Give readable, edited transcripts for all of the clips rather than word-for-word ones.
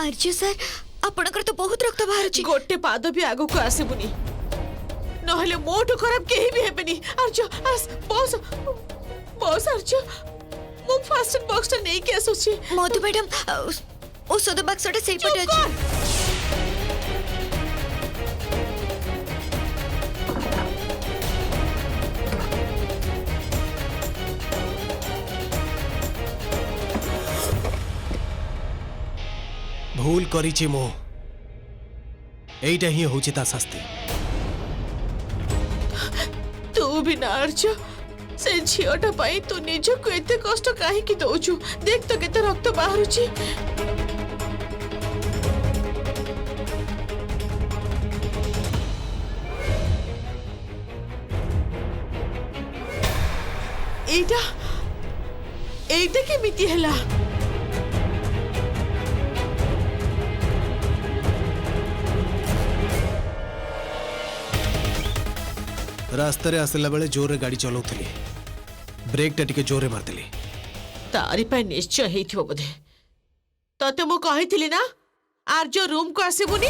आर्य sir आपणकर तो बहुत रक्त बाहर गोटे पाद भी आगो को आसबुनी नहले मोटू खराब केही भी हेबेनी आर्य आस बॉस बॉस आर्य मु फास्ट बॉक्स ता नै के आसुची मधु मैडम औषध बक्सटा सेई पटे अछि भूल करिछि मो एइटा ही होछि ता शास्ति तू भी ना आर्य से झियोटा पाई तू निजको एते कष्ट काहे की दउछु देख तो केते रक्त बाहरुची एटा एटा केमिति हैला रास्ता रे आसला बेले जोर रे गाड़ी चलाउथली ब्रेक टा टिके जोरे मारतली तारी पे निश्चय हेथिबो बोधे तते मु कहिथिली ना आर्य रूम को आसीबुनी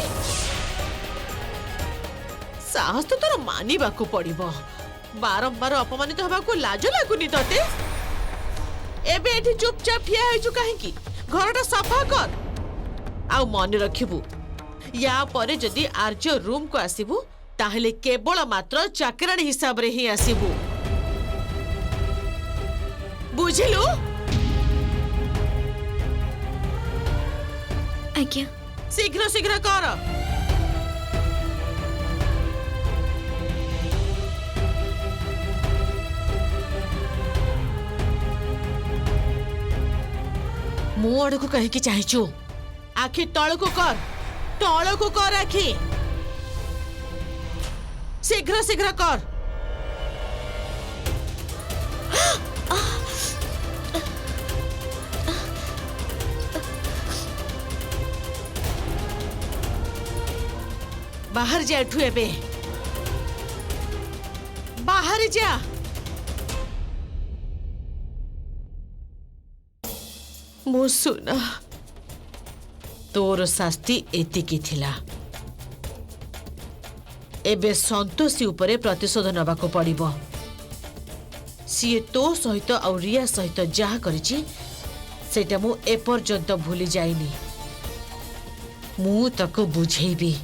साहस तो तोर मानिबा को पड़िबो बारंबार अपमानित हबा को लाज लागुनी तते एबे एठी चुपचाप ठिया होइछु काहे की घरटा सफा कर आ मन रखिबु या परे जदी आर्य रूम को आसीबु ताहले केवल मात्र चाकरानी हिसाब रे ही आसीबु बुझिलु आज्ञा शीघ्र शीघ्र कर मु आड़ को कहीं की चाहिछु आखि तळ को कर आखि शीघ्र शीघ्र कर बाहर जा एठू एबे बाहर जा मो सुना तोर शास्ति एतिकी थिला एबे संतोषी उपरे प्रतिशोध नबा को पड़िबो सीए तो सहित आ रिया सहित जहा करिछि सेटा मु एपर्यंत भूली जाइनी मु ताको बुझेबी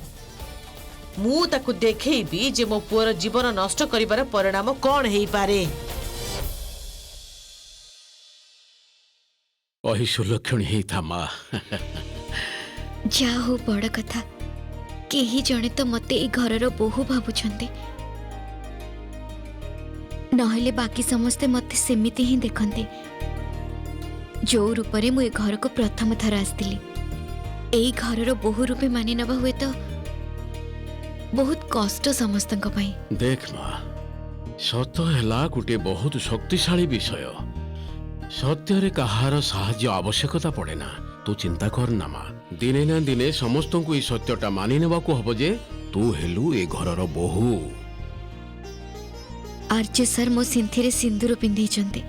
मु ताको देखेबी जे मो पुअर जीवन नष्ट करिबार परिणाम कोन हेई पारे अहिसुलक्षणी ही था माँ जा हो बड़ कथा केही जणे तो मते ए घरर बोहू भाबुछंती नहले बाकी समस्ते मते सेमिति ही देखंती जो रूपरे मु ए घर को प्रथम थर आस्तिली एई घरर बोहू रूपे मानि नबा हुए तो बहुत कष्ट समस्तक पई देख माँ सत है गोटे बहुत शक्तिशाली विषय सत्य कहार साहाय्य आवश्यकता पड़े ना तू चिंता कर ना माँ दिने ना दिने समस्त को सत्यटा मानि नेबा को हबो जे तू हेलु ए घरर बोहू आर्य सर मो सिंथी सिंदूर पिंधि चंते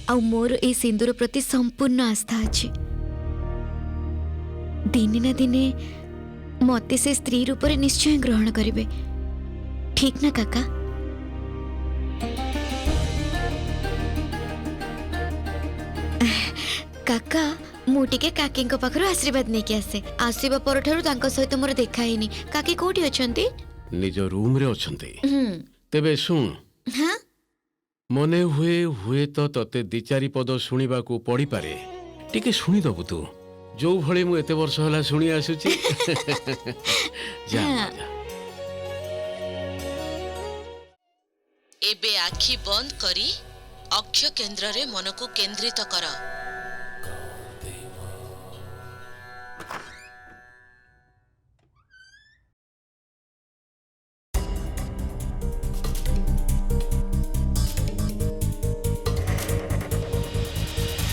आ मोर ए सिंदूर प्रति संपूर्ण आस्था अछि दिने ना दिने मते से स्त्री रूप रे निश्चय ग्रहण करिवे ठीक ना काका काका मुटिके काकी को पाखरो आशीर्वाद नै के आसे आसीबा परठारु तांको सहित मोर देखा हेनी काकी कोठी अछंती निज रूम रे अछंती तेबे सुन हां मने हुए तो तते दि चारि पद सुनिबा को पड़ी पारे टिके सुनी दबु तू जो भले मु एते वर्ष होला सुनी आसुची जा एबे आखि बंद करी अक्ष केंद्र रे मन को केंद्रित कर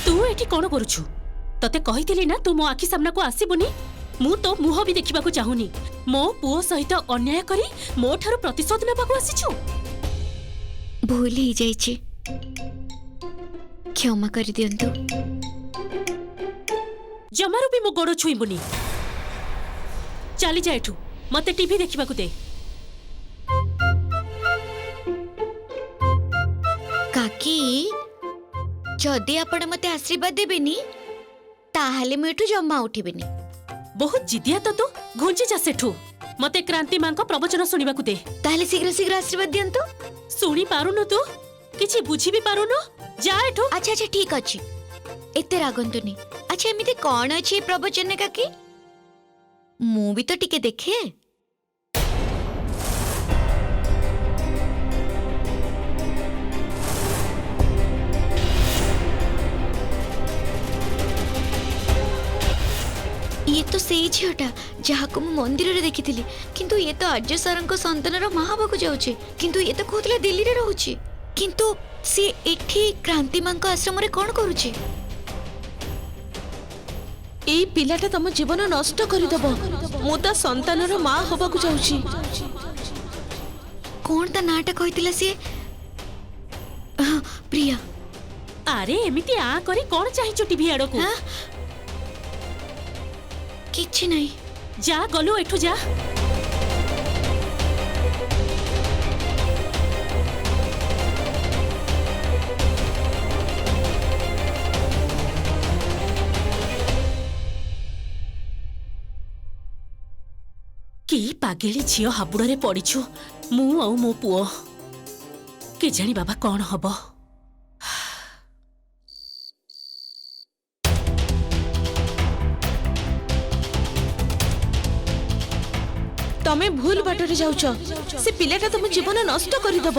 तू एठी कोन करूछु तते कहिथिली ना तू मो आखि सामना को आसीबुनी मु तो मुह भी देखिबा को चाहुनी मो पुओ सहित अन्याय करी मो ठारो प्रतिशोध नेबा को आसीछु भूल ही जाइछि क्षमा कर दियंतु जमारू भी मो गोड़ छुईबुनी चली जा एठू मते टीवी देखिबा को दे काकी जदि आपण मते आशीर्वाद देबेनी ताहाले मैं एठू जम्मा उठिबिनी। बहुत जिदिया तो तू घुंची जा सेठू मते क्रांति मां को प्रवचन सुनिबा को दे ताहाले शीघ्र शीघ्र आशीर्वाद दियंतु। सुनी पारुनु तू किछि बुझी भी पारुनु जा एठू। अच्छा अच्छा ठीक अछि एते रागंतुनी। अच्छा एमिति कोन अछि प्रवचन काकी मु भी तो टिके देखे। ये तो सेई झियोटा जहा को मु मंदिर रे देखिथिली किंतु ये तो आर्य सारंको संतानर महाबा को जाउची किंतु ये तो कहतले दिल्ली रे रहउची किंतु से एठी क्रांति मां को आश्रम रे कोन करूची। एई पिलाटा तम जीवन नष्ट करिदब मु ता संतानर मां होबाकू जाउची। कोन ता नाटा कहितला से प्रिया। अरे एमिति आ करी कोन चाहिचो टीवी आड़ो को हाँ? किछि नहीं जा गलु एठू जा। की पागेली झियो हाबुड़े पड़ीछु मु आउ मो पुओ के जानी बाबा कौन हबो। तमे भूल बाटरे जाउछ से पिलाटा तम जीवन नष्ट करिदब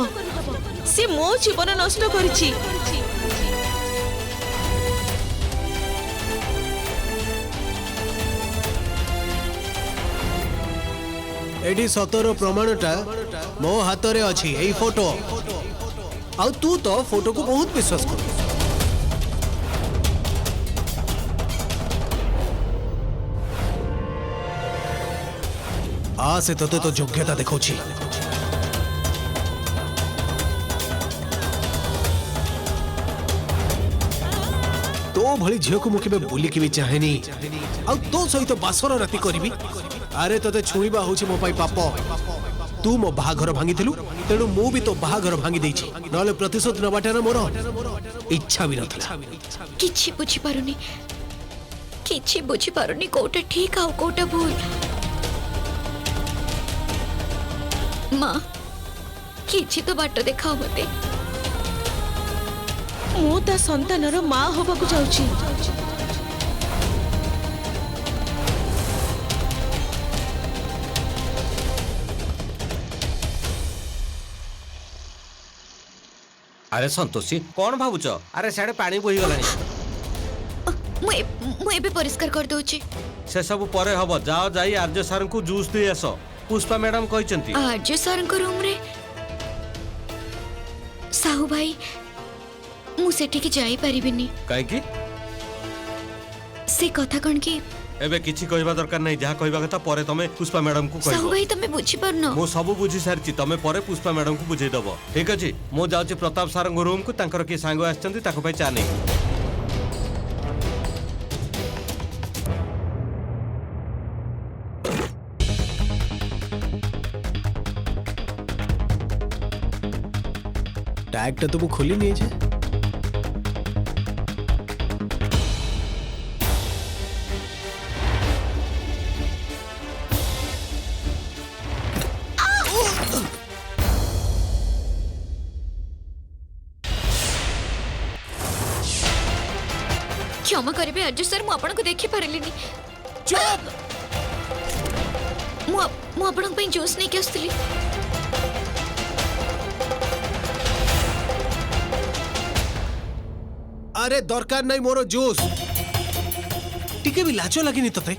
से मो जीवन नष्ट करिछि। एडी सतर प्रमाणटा मो हाथ रे अछि एई फोटो आ तू तो फोटो को बहुत विश्वास कर। आ से तते तो योग्यता देखौछि। तो भली झियो को मुखे बुली के भी चाहेनी आ तो सहित बासर राति करबी। अरे तते छुईबा होछि मो पाई पाप। तू मो बाहाघर भांगी थिलु तेणु मु भी तो बाहाघर भांगी देछि नले प्रतिशोध नबाटा ना मोर इच्छा भी नथला। किछि बुझी पारुनी कोटा ठीक आउ कोटा भूल। माँ किछि तो बाट देखाओ मते मु ता संतानर मां होबाकू जाउची। अरे संतोषी कौन भावुच? अरे साडे पानी बोही गलानी मु एबे परिष्कार कर दोछि। से सब परे हबो जाओ जाई आर्य सार को जूस दे आसो। पुष्पा मैडम कहिसंती आर्य सार को रूम रे साहू भाई मु सेठी के जाई परिबिनी। काहे की से कथा कण की एबे किछि कहबा दरकार नहीं जहा कहबा कथा परे तमे पुष्पा मैडम को साहू कहबो। भाई तमे बुझी परनो मो सब बुझी सारची तमे परे पुष्पा मैडम को बुझेई दबो। ठीक अछि मो जाउची प्रताप सार को रूम को तांकर के सांग आछंती ताको पई चा नहीं। टैग तो खोली नहीं है। क्षमा करिबे आर्य सर मु आपन को देखि परलिनी। चुप मु आपन पे जोश नहीं के आस्तली। अरे दरकार नहीं मोर जोश टिके भी लाचो लगिनी तते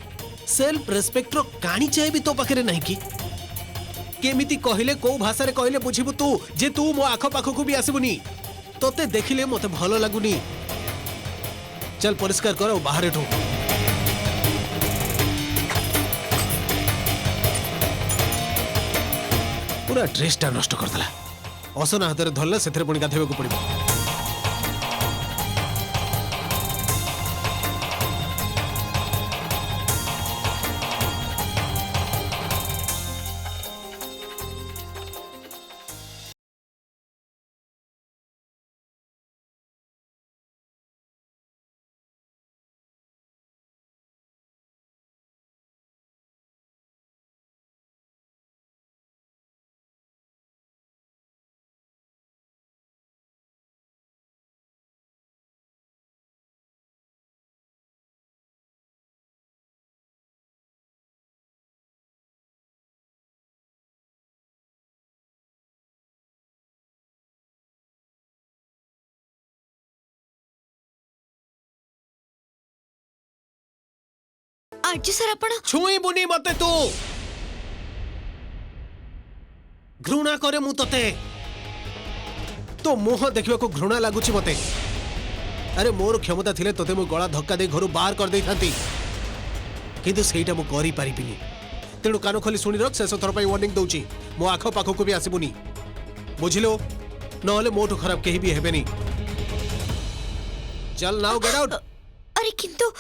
सेल्फ रेस्पेक्ट रो कानी चाहे भी तो पाखरे नहीं की केमिति कहले को भाषा रे कहले बुझिबु तू जे तू मो आखो पाखो को भी आसीबुनी तोते देखिले मते भलो लागुनी। चल परिष्कार करो बाहर ठो। पूरा ड्रेसटा नष्ट कर दला असना हाथ रे धरला सेथरे पुणी गाधेबे को पड़िबो। आरजू सर आपण छुई बुनी मते तू घृणा करे मु तते तो मुह देखिबा को घृणा लागुची मते अरे मोर क्षमता थिले तते मु गळा धक्का दे घरु बाहर कर देई थांती किंतु सेईटा मु करि पारिबिनी तेणु कान खोली सुनी रख शेष थर पाई वार्निंग दउची मो आखो पाखो को भी आसीबुनी बुझिलो नहले मोटू खराब केही भी हेबेनी चल नाउ गेट आउट अरे किंतु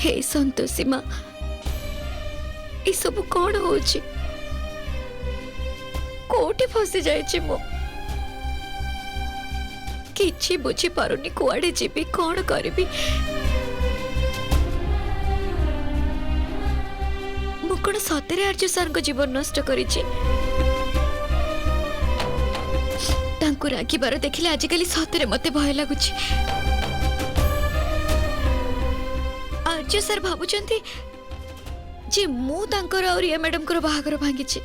हे संतोषी माँ ये सब कौन होची कोठी फसी जाइछि मो किछि बुझी पारुनी कुआडे जीबी कौन करबी मु कोन सतेरे आर्य सर को जीवन नष्ट करिछि तांको रागिबार देखिले आजिकाली सतेरे मते भय लागुछि आर्य सर भाबुचंती जे मु तांकर और ये मैडम को बाहागर भांगिछि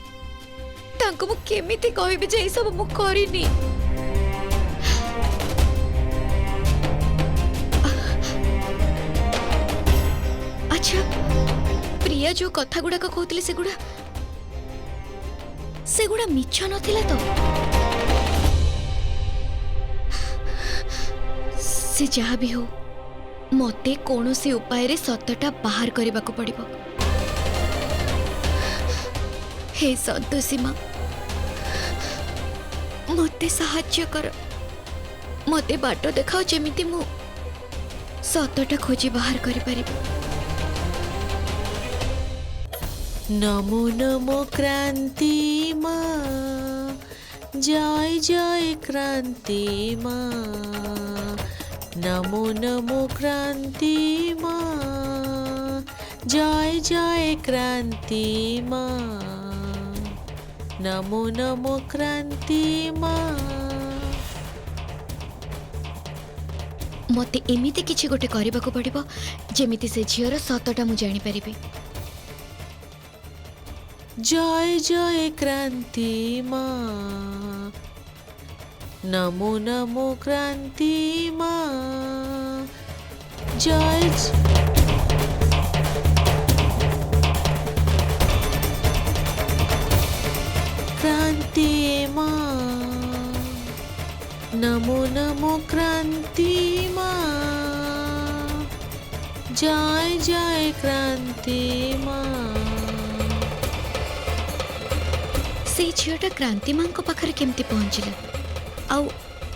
तांको मु केमिति कहबी जे ई सब मु करिनी अच्छा प्रिया जो कथा गुडा को कहतली सेगुडा मिछ नथिला तो से जहा भी हो मते कोनोसी उपाय रे सत्यटा बाहर करबा को पड़िबो हे संतोषी माँ मते साहाय्य कर मते बाट देखाओ जेमिति मु सत्यटा खोजी बाहर करि परिबो नमो नमो क्रांति माँ जय जय क्रांति माँ नमो नमो क्रांति माँ जय जय क्रांति माँ नमो नमो क्रांति माँ मते एमिति किछि गोटे करबा को पड़िबो जेमिति से झियर सत्यटा मु जानि परिबे जय जय क्रांति माँ नमो नमो क्रांति माँ जय क्रांति माँ नमो नमो क्रांति माँ जय जय क्रांति माँ से झियटा क्रांति मां को पाखरे केमती पहुंचला आउ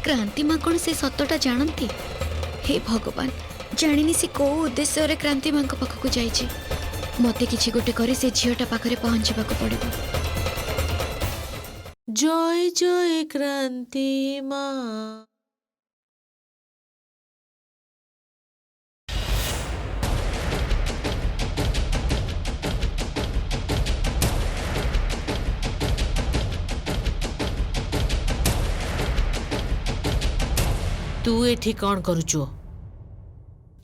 क्रांति मां कोन से सत्यटा जानती हे भगवान जानिनी से को उद्देश्य रे क्रांति मां को पाख को जाइछि मते किछि गोटे करे से झियटा पाखरे पहुंचबा को पड़िबो जय जय क्रांति माँ तू एठी कौन करुचो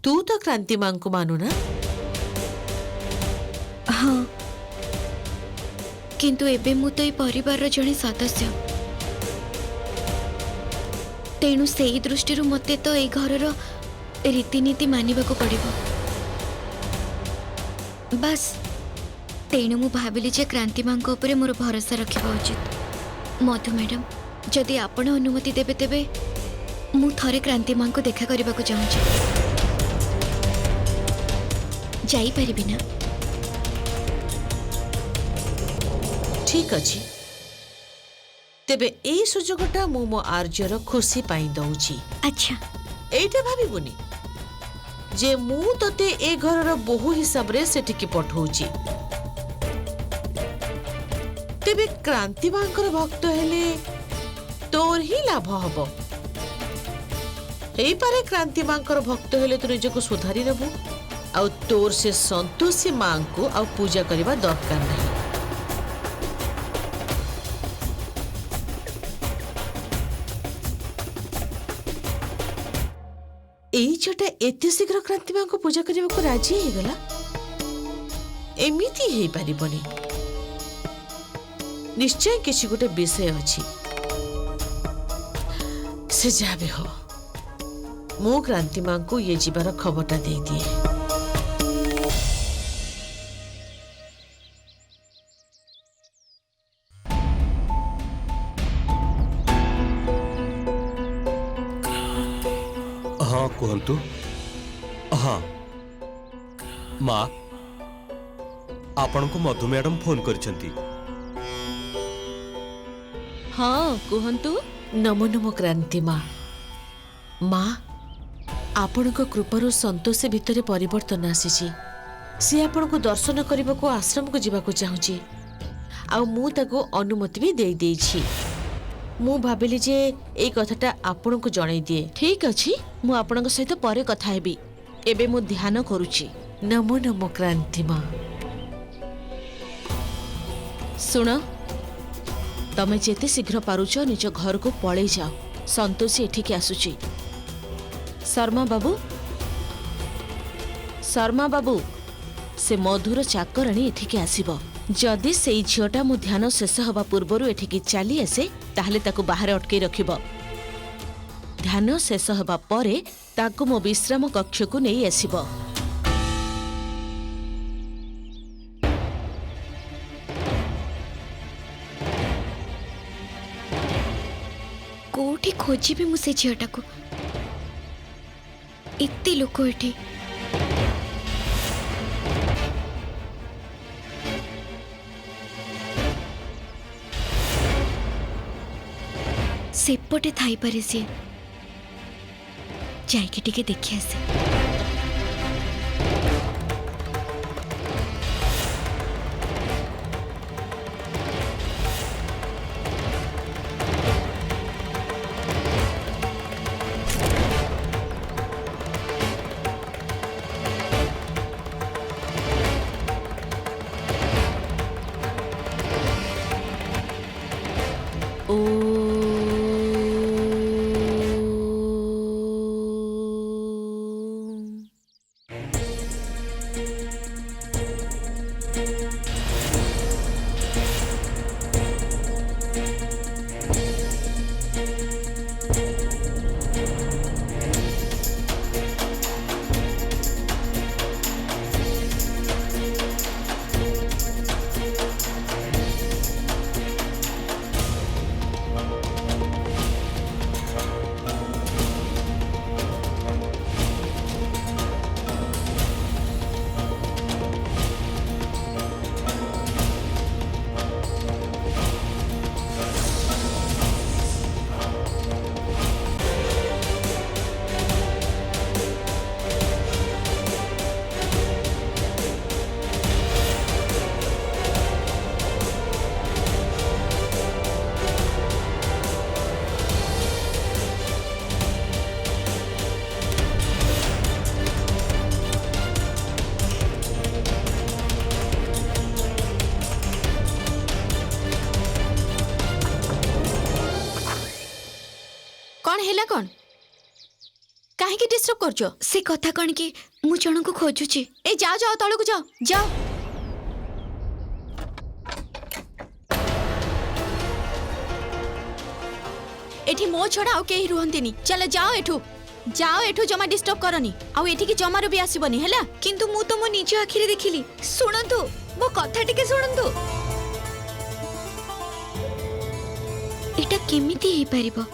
तू तो क्रांति मां को मानु ना हाँ किंतु एबे मु तो परिवार रो जणे सदस्य तेणु सेई दृष्टि मते तो ए घर रो रीतिनीति मानिबा को पड़िबो बस तेणु मु भाबिली जे क्रांति मां को ऊपर मोर भरोसा रखिबा उचित मधु मैडम जदि आपण अनुमति देबे तेबे मु थरे क्रांति मां को देखा करबा को चाहूँ जाई परिबि ना ठीक अछि तेबे एई सुजोगटा मु मो आर्जर खुशी पाई दउची अच्छा एइटे भाबिबुनी जे मु तते ए घरर बहु हिसाब रे सेटिकी पठौची तेबे क्रांति मांकर भक्त हेले तोर ही लाभ हबो एई पारे क्रांति मांकर भक्त हेले तू निजको सुधारी नेबु आ तोर से संतोषी मां को आ पूजा करबा दरकार नहीं एई छोटा एते शीघ्र क्रांति मां को पूजा करबा को राजी हे गला एमिति हे पारिबनी निश्चय किसी गोटे विषय अछि से जहाँ भी हो मु क्रांति माँ को ये जीवार खबरटा दे दिए। हाँ कहतु। हाँ माँ आपण को मधु मैडम फोन करछंती। हाँ कहतु। नमो नमो क्रांति माँ। माँ आपण को कृपारू संतोष भितर परिवर्तन आसी सी आपण को दर्शन करने को आश्रम को जीवा चाहूँगी आ मु ताको अनुमति भी दे देइछि। मु भाबिली जे एई कथाटा आपण को जणाई दिए। ठीक अछि मु आपण सहित परे कथा हेबी। एबे मु ध्यान करूछि। नमो नमो क्रांति माँ। सुन तमे जेते शीघ्र पारुछ निज घर को पळै जाओ। संतोषी एठिके आसुछि। शर्मा बाबू से मधुर चाकराणी एठिके आसीबो। जदि सेई झियोटा मु ध्यान शेष हवा पूर्वरु एठिके चली आसे ताहले ताकु बाहर अटकै रखिबो। ध्यान शेष हवा परे ताकु मो विश्राम कक्ष को नहीं आसीबो। कोठी खोजिबी मु से झियोटा को एते लोक एठी। सेपटे थाई पारे सी जाइके टिके देखि आसे। कौन हैला कौन काहे की डिस्टर्ब करछो? से कथा कण कि मु जण को खोजुची। ए जाओ जाओ तळକୁ जाओ जाओ। एठी मो छडा आउ केही रुहंतिनी। चल जाओ एठू जमा डिस्टर्ब करनी। आउ एठी की जमारो भी आसीबनी हैला। किंतु मु तो मो निज आखिरे देखिली। सुनंतु मो कथा टिके सुनंतु। एटा केमिति हे परिबो?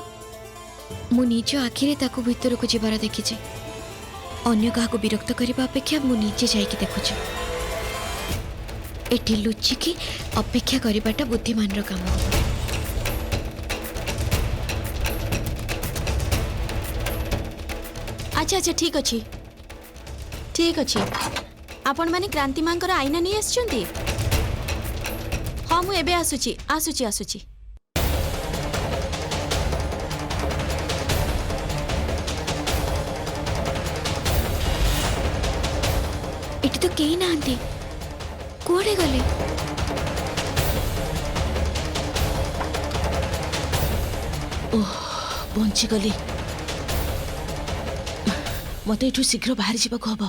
मु निज आखिरे ताकु भितर को जीवार देखिछि। अन्य काहाको विरक्त करबा अपेक्षा मु निजे जाइके देखुछि। एठी लुचि की अपेक्षा करबाटा बुद्धिमान रो काम। अच्छा अच्छा ठीक अच्छी आपण माने क्रांति मांकर आईना नहीं आछंती। हाँ मु एबे आसुची। एठी तो केही नांती। कोडे गले? ओह बंची गली। मते एठू शीघ्र बाहर जीवाको हबो।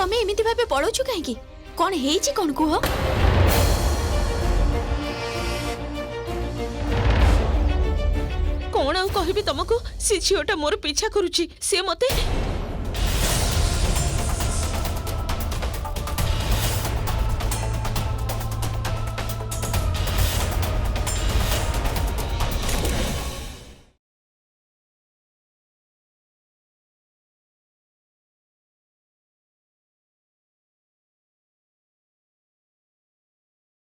ତମେ ଏମିତି ଭାବେ ପଳଉଛୁ କାହିଁକି? କଣ ହେଇଛି କଣ କୁହ? କଣ ଆଉ କହିବି ତମକୁ? ସେ ଝିଅଟା ମୋର ପିଛା କରୁଛି। ସେ ମତେ